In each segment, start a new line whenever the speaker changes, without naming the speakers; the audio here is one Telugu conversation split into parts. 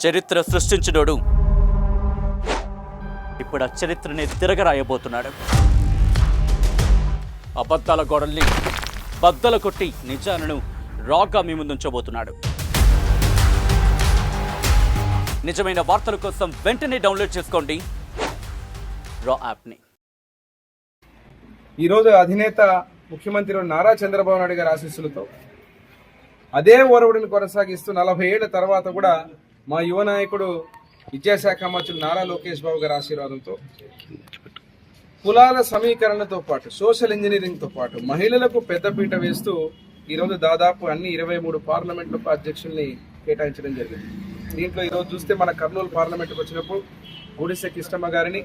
చరిత్ర సృష్టించినోడు ఇప్పుడు ఆ చరిత్రని తిరగరాయబోతున్నాడు. అబద్ధాల గోడల్ని బద్దలు కొట్టి నిజాలను రాగా మీ ముందుంచబోతున్నాడు. నిజమైన వార్తల కోసం వెంటనే డౌన్లోడ్ చేసుకోండి రా యాప్ని.
ఈరోజు అధినేత ముఖ్యమంత్రి నారా చంద్రబాబు నాయుడు గారి ఆశీస్సులతో అదే ఓరవడిని కొనసాగిస్తూ 40 ఏళ్ల తర్వాత కూడా మా యువ నాయకుడు విద్యాశాఖ మంత్రి నారా లోకేష్ బాబు గారి ఆశీర్వాదంతో కులాల సమీకరణతో పాటు సోషల్ ఇంజనీరింగ్తో పాటు మహిళలకు పెద్దపీట వేస్తూ ఈరోజు దాదాపు అన్ని 23 పార్లమెంట్ల అధ్యక్షుల్ని కేటాయించడం జరిగింది. దీంట్లో ఈరోజు చూస్తే మన కర్నూలు పార్లమెంట్కి వచ్చినప్పుడు గుడిసె కిష్టమ్మ గారిని,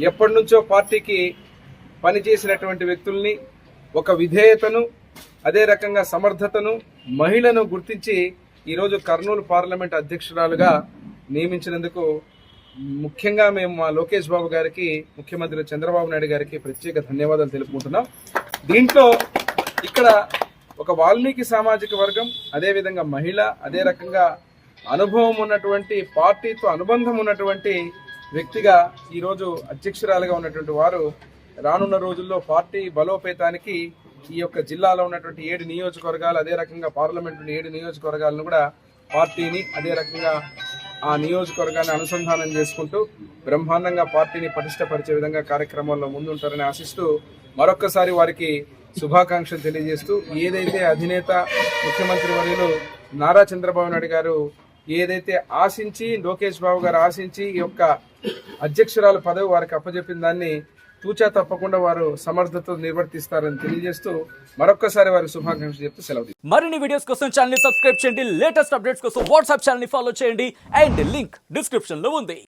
ఎప్పటి నుంచో పార్టీకి పనిచేసినటువంటి వ్యక్తుల్ని, ఒక విధేయతను, అదే రకంగా సమర్థతను, మహిళను గుర్తించి ఈరోజు కర్నూలు పార్లమెంట్ అధ్యక్షురాలుగా నియమించినందుకు ముఖ్యంగా మేము మా లోకేష్ బాబు గారికి, ముఖ్యమంత్రి చంద్రబాబు నాయుడు గారికి ప్రత్యేక ధన్యవాదాలు తెలుపుకుంటున్నాం. దీంట్లో ఇక్కడ ఒక వాల్మీకి సామాజిక వర్గం, అదేవిధంగా మహిళ, అదే రకంగా అనుభవం ఉన్నటువంటి, పార్టీతో అనుబంధం ఉన్నటువంటి వ్యక్తిగా ఈరోజు అధ్యక్షురాలుగా ఉన్నటువంటి వారు రానున్న రోజుల్లో పార్టీ బలోపేతానికి ఈ యొక్క జిల్లాలో ఉన్నటువంటి 7 నియోజకవర్గాలు, అదే రకంగా పార్లమెంటు 7 నియోజకవర్గాలను కూడా పార్టీని, అదే రకంగా ఆ నియోజకవర్గాన్ని అనుసంధానం చేసుకుంటూ బ్రహ్మాండంగా పార్టీని పటిష్టపరిచే విధంగా కార్యక్రమాల్లో ముందుంటారని ఆశిస్తూ మరొక్కసారి వారికి శుభాకాంక్షలు తెలియజేస్తూ, ఏదైతే అధినేత ముఖ్యమంత్రి వర్యులు నారా చంద్రబాబు నాయుడు గారు ఏదైతే ఆశించి, లోకేష్ బాబు గారు ఆశించి ఈ యొక్క అధ్యక్షురాలు పదవి వారికి అప్పజెప్పిన దాన్ని తూచా తప్పకుండా వారు సమర్థతతో నిర్వర్తిస్తారని తెలియజేస్తూ మరొక్కసారి వారి శుభాకాంక్షలు చెప్తూ సెలవు.
మరిన్ని వీడియోస్ కోసం ఛానల్ ని సబ్స్క్రైబ్ చేయండి. లేటెస్ట్ అప్డేట్స్ కోసం వాట్సాప్ ఛానల్ ని ఫాలో చేయండి. అండ్ లింక్ డిస్క్రిప్షన్ లో ఉంది.